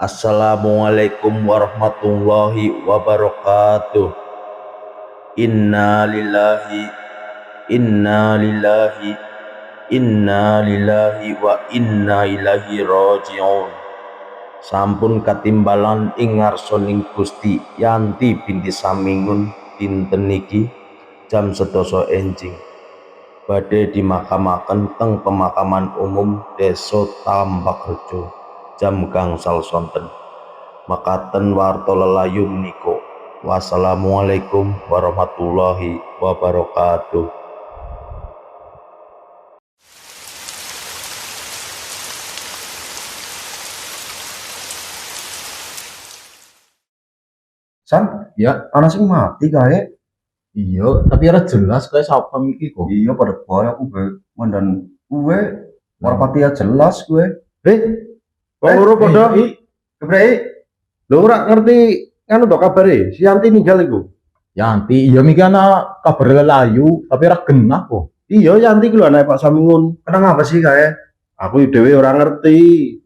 Assalamualaikum warahmatullahi wabarakatuh. Inna lillahi inna lillahi inna lillahi wa inna ilaihi raji'un. Sampun katimbalan ing ngarsaning Gusti Yanti binti Samingun dinten niki jam 11 enjing badhe dimakamaken teng pemakaman umum Desa Tambakrejo jam gangsal sonten. Makaten warta lelayu menika. Wassalamualaikum warahmatullahi wabarakatuh. San, ya, ana sing mati kae. Iya, tapi ora jelas kae sapa iki kok. Iya, pada boy aku mandan kuwe ora pati jelas kuwe. Wong loro padha keprei. Lho ora ngerti anu to kabare, si Yanti ninggal iku. Yanti, iya miki ana kabar lelayu, tapi ora genah kok. Iya, Yanti ku lho anake Pak Samingun. Kenapa sih kae? Aku dhewe ora ngerti.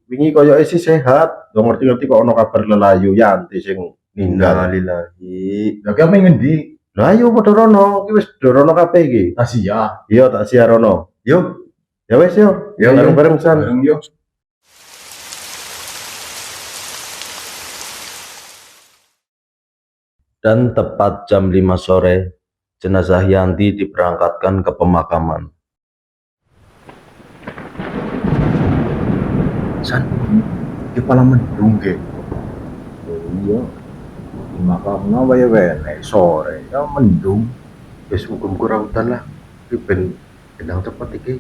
Wingi koyo isi sehat, do ngerti-ngerti kok ana kabar lelayu Yanti sing ninggal. Innalillahi. Ya ki ame ngendi? Lah ayo padha rono, iki wis do rono kabeh iki. Asia. Iya, tak sia rono. Yuk. Ya wis yo. Ya, Bareng-bareng San. Bareng yo. Dan tepat jam 5 sore, jenazah Yanti diberangkatkan ke pemakaman. San, iki pala mendung ge. Iya. Di makamna wae wene sore, ya mendung. Wis muga-muga udan lah. Iki ben gendang cepet iki.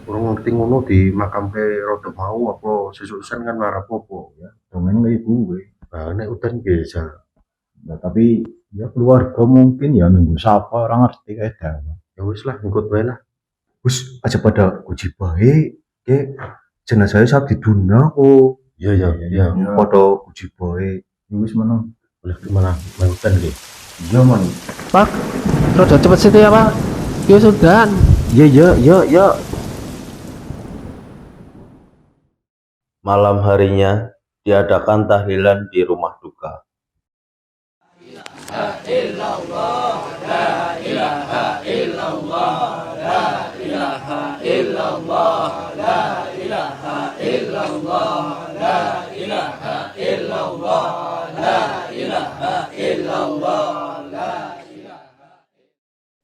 Urung ngerti ngono di makamke rada mau apa sesusen kan ora apa-apa ya. Domen wae kuwe. Nah, nek udan biasa. Nah, tapi ya keluarga mungkin ya nunggu sapa orang ngerti kae dawa. Ya wis lah, ngikut wae lah. Wis aja pada uji bae, ke jenazahnya saat diduna kok. Iya. Pada uji bae. Ya wis meneng. Boleh gimana? Mau udan ge. Iya man. Pak, rada cepet sih ya Pak. Yo sudah. Ya. Malam harinya diadakan tahlilan di rumah duka.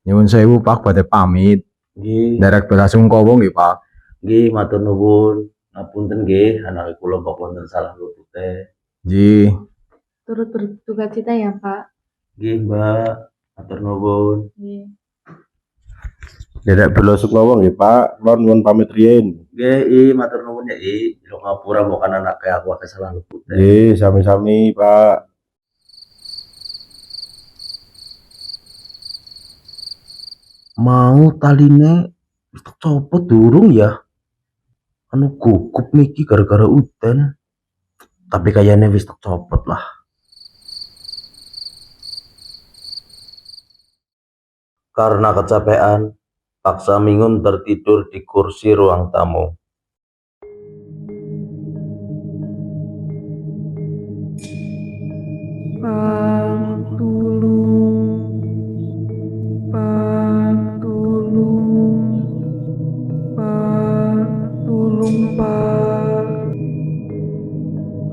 Nyuwun sewu Pak badhe pamit. Nggih, Derek basa sungkawa nggih Pak. nggih matur nuwun. Ngapunten nggih, anak kula mbok wonten salah lupute. Nggih. Turut berduka cita ya Pak. Nggih, Mbak. Matur nuwun. Iya. Dedek bela sukmawa nggih Pak, kula nuwun pamit riyin. Nggih, matur nuwun ya, Lo ngapura mbok kan anake aku akeh salah lupute. Nggih, sami-sami Pak. Mau taline wis tak copot durung ya? Anu gugup niki gara-gara udan. Tapi kayaknya wis tak copot lah. Karena kecapean, Pak Samingun tertidur di kursi ruang tamu.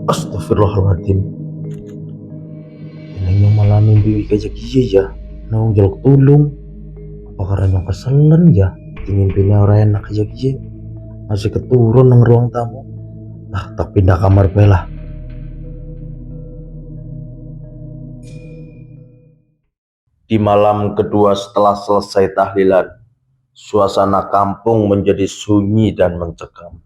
Astagfirullahaladzim. Ini malah mimpi kayak gini ya. Nang jaluk tulung. Apa karena keselen ya? Di mimpinya orang enak kayak gini. Masih keturun nang ruang tamu. Tak pindah kamar bela. Di malam kedua setelah selesai tahlilan, suasana kampung menjadi sunyi dan mencekam.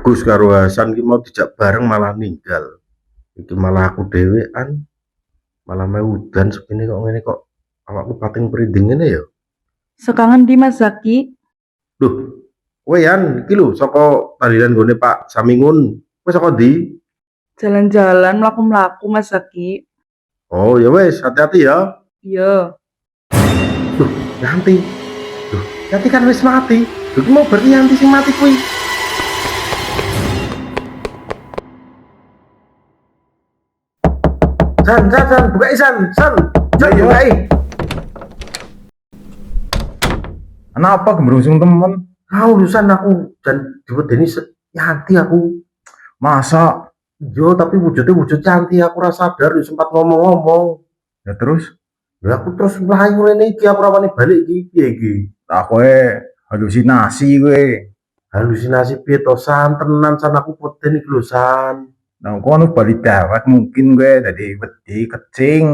Agus karo Hasan ki mau dijak bareng malah ninggal. Iki malah aku dhewean. Malah mau udan segini kok awakku pating merinding ngene ya. Sekangen di Mas Zaki. Duh, kowe Yan, iki lho saka tahlilan gone Pak Samingun. Kowe saka ndi? Jalan-jalan mlaku-mlaku Mas Zaki. Oh, ya wes, hati-hati ya. Iya. Duh, Yanti. Duh, Yanti kan wis mati. Duh, iki mau berarti Yanti sing mati kuwi. San, buka San. San, buka. Kenapa gemerungsung temen? Kau urusan aku dan diwedeni Yanti aku. Masa? Yo, tapi wujudnya wujud Yanti aku rasa sadar sempat ngomong-ngomong. Ya terus? Ya aku terus mlayu rene iki aku ora wani balik iki piye iki? Tak kowe halusinasi kowe. Halusinasi piye to San, tenan San aku peden iki lho San. Nah, kono bali dewek mungkin kowe dadi wedi kecing.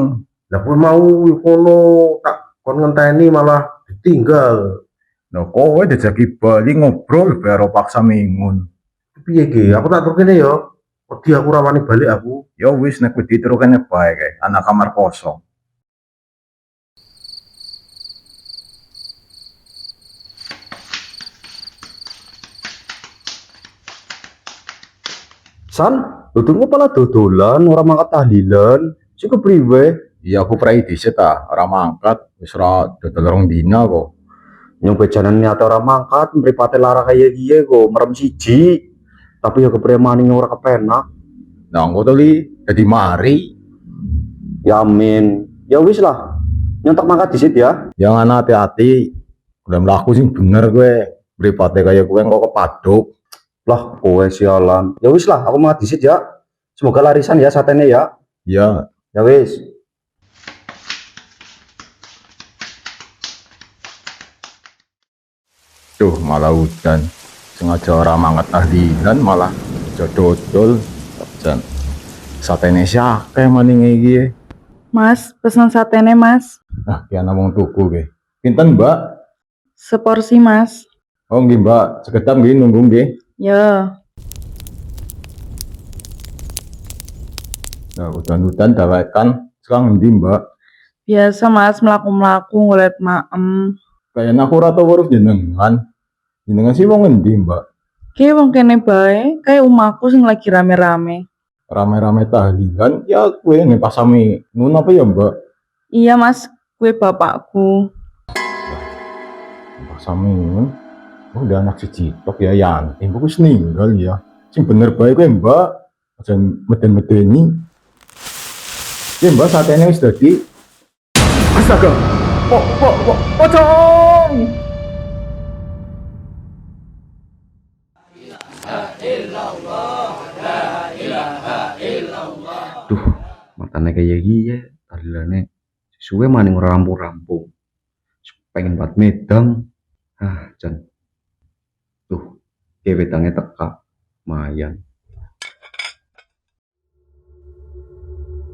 Lah kowe mau kono tak kon ngenteni malah ditinggal. Nah, kowe dijaki bali ngobrol karo Pak Samingun. Piye iki? Aku tak tur kene yo. Wedi aku ora wani balik aku. Ya wis nek wedi turu kene bae kae, ana kamar kosong. San, dudukmu pala dodolan ora mangkat tahlilan. Sing kepriwe? Iya aku prai dhisik ta, ora mangkat, wis ora dodol rong dina kok. Nyong bejanan niate ora mangkat, mripate lara kaya kiye kok, merem siji. Tapi ya kepriye maning ora kepenak. Nah, engko to li dadi mari. Ya amin. Ya wis lah. Nyontok mangkat disit ya. Jangan hati-hati. Udah mlaku sing bener kowe. Mripate kaya kowe kok kepaduk. Lah, kowe sialan. Ya wis lah, aku mangkat disit ya. Semoga larisan ya satene ya. Ya, Ya wis. tuh malah udan. Sengaja ora mangkat tahlilan malah dodol. Jan. Satene siake maning iki. Mas, pesan satene Mas. Nah, ki ana wong tuku ge. Pinten, Mbak? Seporsi Mas. Oh, nggih, Mbak. Sekedap nggih nunggu nggih. Ya. Nah, udan-udan dawekan. Sekarang endi, Mbak? Biasa Mas mlaku-mlaku ngeliat maem. Kayaknya aku ora tau weruh jenengan. Jenengan sih wong endi, Mbak? Kayak wong kene bae, kayak omahku sing lagi rame-rame. Rame-rame tahlilan, ya kue nih pas sami nun apa ya, Mbak? Iya Mas, gue bapakku. Pas sami nun. Oh, udah anak si Citok ya, Yanti. Bagus ninggal ya. Sing bener bae kue, Mbak. Aja meden-medeni. Ya, Mbak, saat ini wis dadi. Astaga. Pocong. Duh, matane kaya giye, tahlilane suwe maning ora rampung-rampung. Pengen buat medang. Jan. Tuh, wedange teka. Mayan.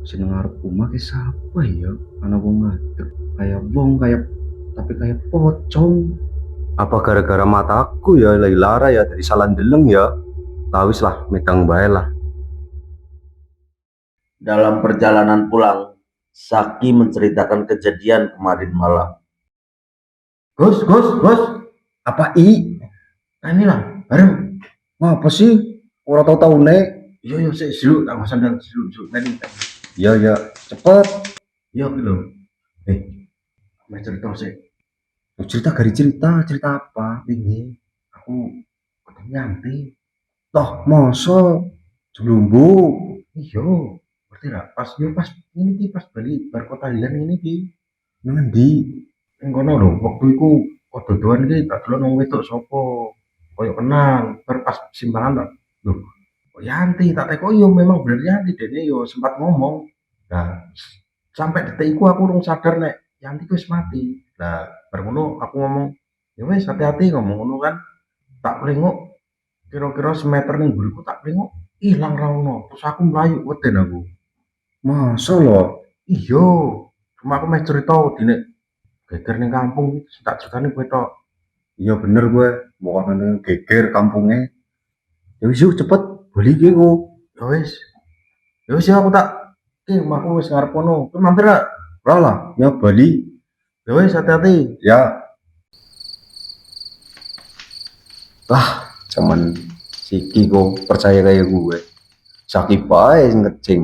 Seneng arep omah ki sapa ya? Ana wong ngadeg, kayak wong tapi kayak pocong. Apa gara-gara mataku ya lara ya dari salah ndeleng ya? Lawis lah, medang bae lah. Dalam perjalanan pulang, Saki menceritakan kejadian kemarin malam. Gus, apa i? Nah, ini lah, bareng. Ngapa sih? Ora tau nek. Iya, sik dulu, tak sandal dulu, nanti. Ya, cepet. Ya, gitu. Mau cerita sih. Cerita gari cerita apa? Ini aku ketemu Yanti. Toh, masa jelumbu. Iya, ngerti gak? Pas ini ki pas balik bar kota Hilan ini ki. Ngendi? Ning kono lho, waktu iku kododoan iki tak delok nang wedok sapa. Koyo kenal, bar pas simpangan tak. Lho, kok Yanti tak teko yo memang bener Yanti dene yo sempat ngomong. Nah, sampai detik iku aku urung sadar nek Yanti wis mati. Nah, bar ngono aku ngomong, ya wis hati-hati ngomong ngono kan. Tak plengok kira-kira semeter ning mburiku tak plengok ilang ra ono. Terus aku mlayu weden aku. Masa lho? Iya. Cuma aku meh cerita dine geger ning kampung tak ceritane kowe tok. Iya bener gue, bukan geger kampungnya. Ya wis yuk cepet beli ki ku. Ya wis. Ya wis ya aku tak aku wis ngarep kono. Kowe mampir ra? Ora lah, ya bali. Ya wis hati-hati. Ya. Cuman si Kiko percaya kayak gue. Sakit bae sing ngecing.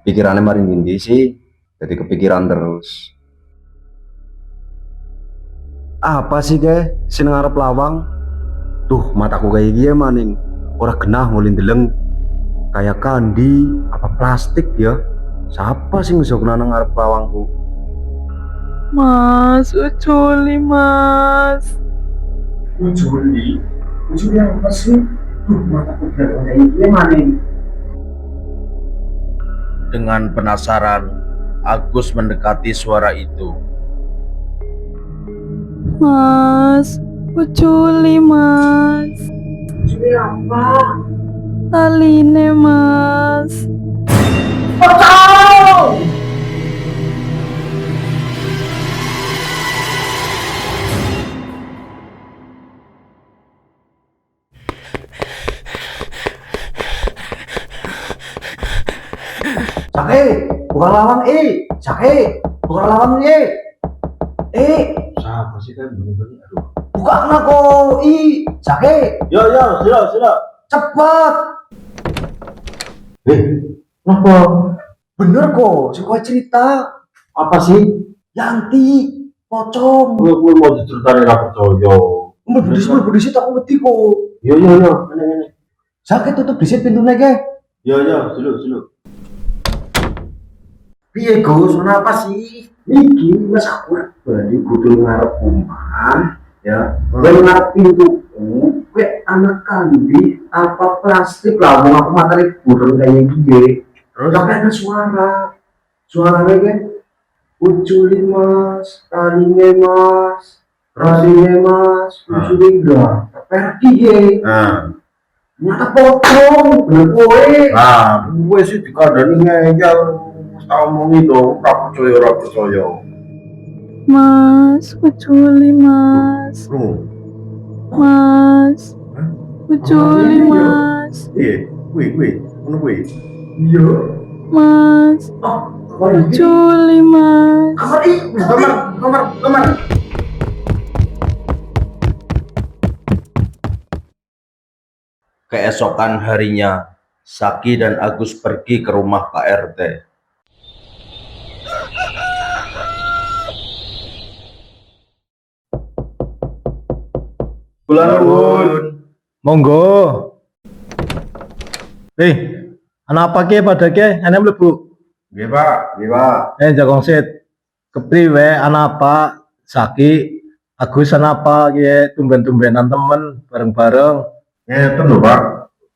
Pikirannya maring ndi sih? Jadi kepikiran terus. Apa sih ke? Sing ngarep lawang? Tuh, mataku kayak gini maning. Ora genah ngulin deleng. Kayak kandi apa plastik ya? Siapa sih ngesok nang ngarep lawangku? Mas, uculi mas. Ujuli apa sih? Tuh, mataku kayak gini maning. Dengan penasaran, Agus mendekati suara itu. Mas, uculi mas. Ujuli apa? Taline mas. Sake, bukan lawang Sake, bukan lawang Siapa sih kan bener-bener aduh. buka aku Sake, Ya, sila. cepat. Kenapa? Bener kok, sing kowe cerita. Apa sih? Yanti, pocong. Gue mau diceritain apa percaya. Mbudis aku ngerti kok. Iya. Ini. Sake tutup dhisik pintune ke. Ya, silu. Piye Gus, kenapa sih? Iki mas aku bali kudu ngarep omah ya. Kowe ngarep pintuku, kowe anak kandi apa plastik lah wong aku matane burung kayak gini. Terus ada suaranya kan uculin mas, taline mas, rasine mas, uculin enggak. Pergi ye. Nyata pocong, bener kowe. Gue sih dikandani ngeyel. Tak omong itu, ora percaya. Mas, uculi mas. Mas, uculi mas. Ngono kuwi. Iya. Mas, uculi mas. Kamar. Keesokan harinya, Saki dan Agus pergi ke rumah Pak RT. Bulan. Monggo. Anak apa ke pada ke? Ane mlebu. Nggih, Pak. Jagong sit. Kepriwe anak apa? Saki, Agus anak apa ke? Tumben-tumbenan temen bareng-bareng. Ngeten lho, Pak.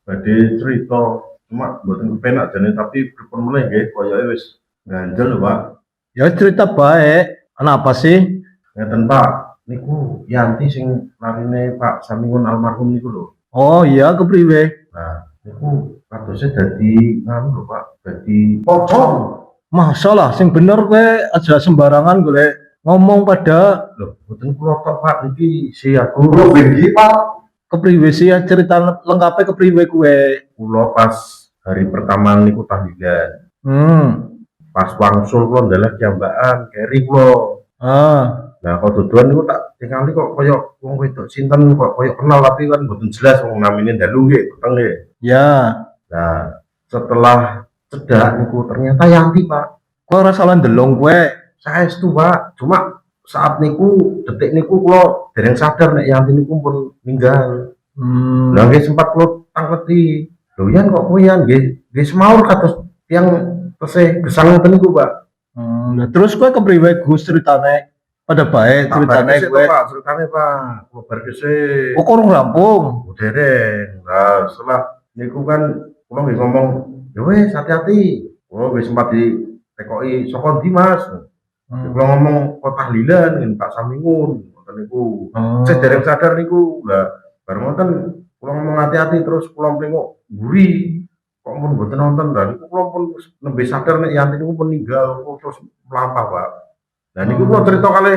Badhe cerita, cuma mboten kepenak jane tapi pripun meneh nggih, koyoke wis ganjel lho, Pak. Ya cerita baik. Anak apa sih? Ngeten, Pak. Niku Yanti sing larine Pak Samingun almarhum niku lho. Oh iya, kepriwe? Nah, niku kadose dadi nganu lho, Pak. Dadi pocong. Masalah sing bener kowe aja sembarangan golek ngomong pada Lho, mboten kula tok, Pak. Niki si aku lho bengi, Pak. kepriwe sih ya cerita lengkapnya kepriwe kowe. Kula pas hari pertama niku tahlilan. Pas wangsul kula ndalah kiambaan keri kula. Nah, kok duduan niku tak tingali kok koyo wong wedok sinten kok koyo kenal tapi kan mboten jelas wong namine dalu nggih, peteng nggih. Ya, Nah, setelah cedak niku ternyata Yanti, Pak. kok ora salah ndelong kowe. Saestu, Pak. Cuma saat niku detik niku kula dereng sadar nek Yanti niku pun ninggal. Lah nggih sempat kula tangkleti. Lho yan kok kowe yan nggih semaur kados tiyang tesih gesang ngoten niku, Pak. Nah, terus kowe kepriwe Gus ceritane? Pada baik ceritane kowe. Pak, ceritane Pak. Kula bar kesih. Kok urung rampung? Dereng. Nah, setelah niku kan kula nggih ngomong, "Ya wis hati-hati." Kula wis sempat ditekoki saka ndi, Mas? Kula ngomong kok tahlilan dengan Pak Samingun, ngoten niku. Saya dereng sadar niku. Lah, bareng ngoten kula ngomong hati-hati terus kula mlengok mburi. Kok mun mboten nonton lah niku kula pun nembe sadar nek Yanti niku meninggal terus mlampah, Pak. Lah niku kula cerita kalih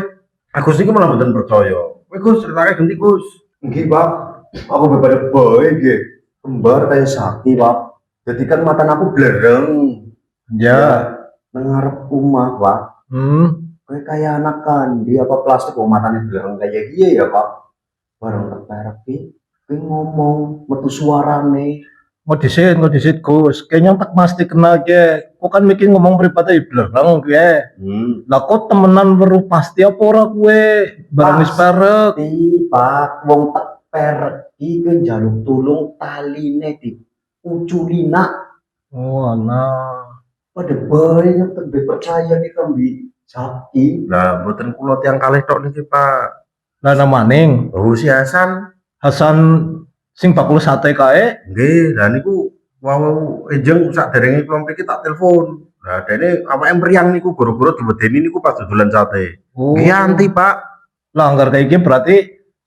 Agus niku malah mboten percaya. Kowe Gus ceritake ganti Gus. Nggih, Pak. Aku berbeda boy gitu. Kembar kayak Saki, Pak. Jadi kan mata aku blereng. Ya. Nengarep rumah, Pak. Kayak anak kan, dia apa plastik kok matanya blereng kayak dia ya, Pak. Bareng terperek ki ngomong metu suarane. Ngodisit Gus. Kayaknya tak mesti kenal ke. Kok kan mikir ngomong pribadi belakang ke. Lah kok temenan weruh pasti apa ora kowe? Bareng wis perek. Pak, wong terperek iki njaluk tulung taline di uculina. Oh, anak. Pada banyak tebe percaya nih kambi Saki. Lah, mboten kula tiyang kalih tok niki, Pak. Lah namaning Oh, si Hasan. Hasan sing bakul sate kae. Nggih, lah niku wau enjeng sakderenge kula mriki tak telepon. Lah dene awake mriyang niku gara-gara diwedeni niku pas dodolan sate. Oh. Nggih anti, Pak. Lah anggar kayak iki berarti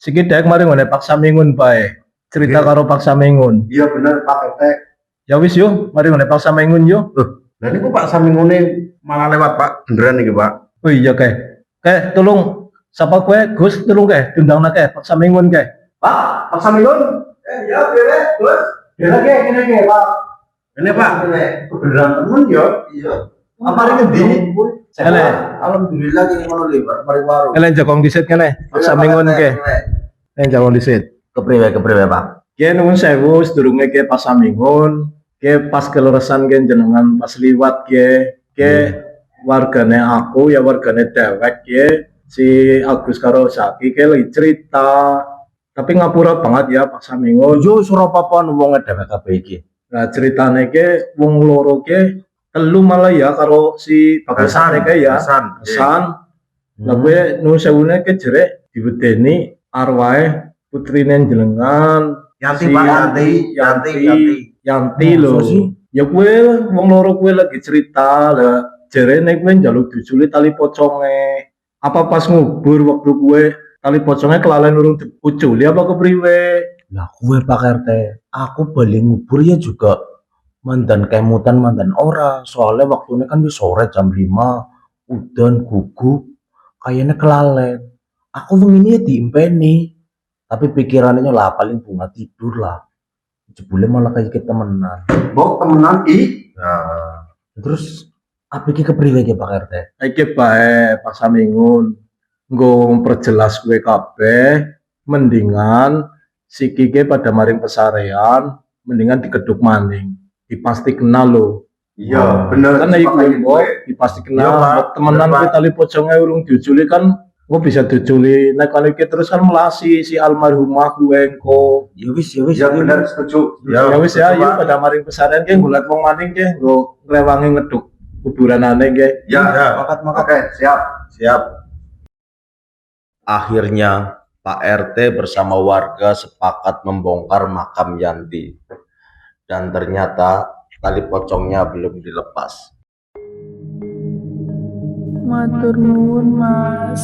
siki dek mari ngene Pak Samingun bae. Cerita Nggih. karo Pak Samingun. Iya bener Pak RT. Ya wis yo, mari ngene Pak Samingun yo. Lah niku Pak Samingune malah lewat, Pak. Beneran niki, Pak. Oh iya kae. Kae tolong sapa kowe Gus tolong kae diundangna kae Pak Samingun kae. Pak Samingun. Ya dewe, Gus. Dewe kene Pak. Ini, Pak. Beneran temen ya? Iya. Apa ini ngendi? Ele. Alhamdulillah ini ngono lho, mari warung. Ele jagong disit kene Pak Samingun kae. Ele jagong disit. Kepriwe Pak? Ki nuwun sewu sedurunge ke Pak Samingun, ke pas keleresan ke jenengan pas liwat ke wargane aku ya wargane dewek ke si Agus karo Saki ke lagi cerita. Tapi ngapura banget ya Pak Samingun. Yo ora apa-apa wong dewek kabeh iki. Nah ceritane ke wong loro ke telu malah ya karo si Pak Hasan ke ya. Hasan. Lah gue nuwun sewune ke jerek diwedeni arwahe putrine jenengan. Yanti, Pak. Yanti lho. Ya gue wong loro gue lagi cerita lah jarene gue njaluk dijuli tali poconge. Apa pas ngubur waktu gue tali pocongnya kelalen urung diuculi apa kepriwe? Lah kowe Pak RT, aku balik ngubur ya juga mandan kemutan mandan ora. Soalnya waktunya kan wis sore jam 5, udan gugup, kayaknya kelalen. Aku wengine ya diimpeni. Tapi pikirannya lah paling bunga tidur lah. Jebule malah kayak kita temenan. Mbok temenan Nah, Terus apa iki kepriwe iki Pak RT? Iki bae Pak Samingun nggo memperjelas gue kabeh mendingan si Kike pada maring pesarean mendingan dikeduk maning dipasti kenal lo. Iya, bener. Kan iki gue dipasti kenal. Iya, Pak. Mbok temenan Bener, Pak. kuwi tali pocongnya urung diujuli kan gue bisa dijuli nek kalau iki terus kan melasi si almarhumah gue engko. Ya wis Ya bener setuju. Ya wis ya, betul, yuk Pak. pada maring pesarean ke ngulat wong maning ke nggo ngrewangi ngeduk kuburanane ke. Ya. makat. Oke, siap. Siap. Akhirnya Pak RT bersama warga sepakat membongkar makam Yanti. Dan ternyata tali pocongnya belum dilepas. Matur nuwun, Mas.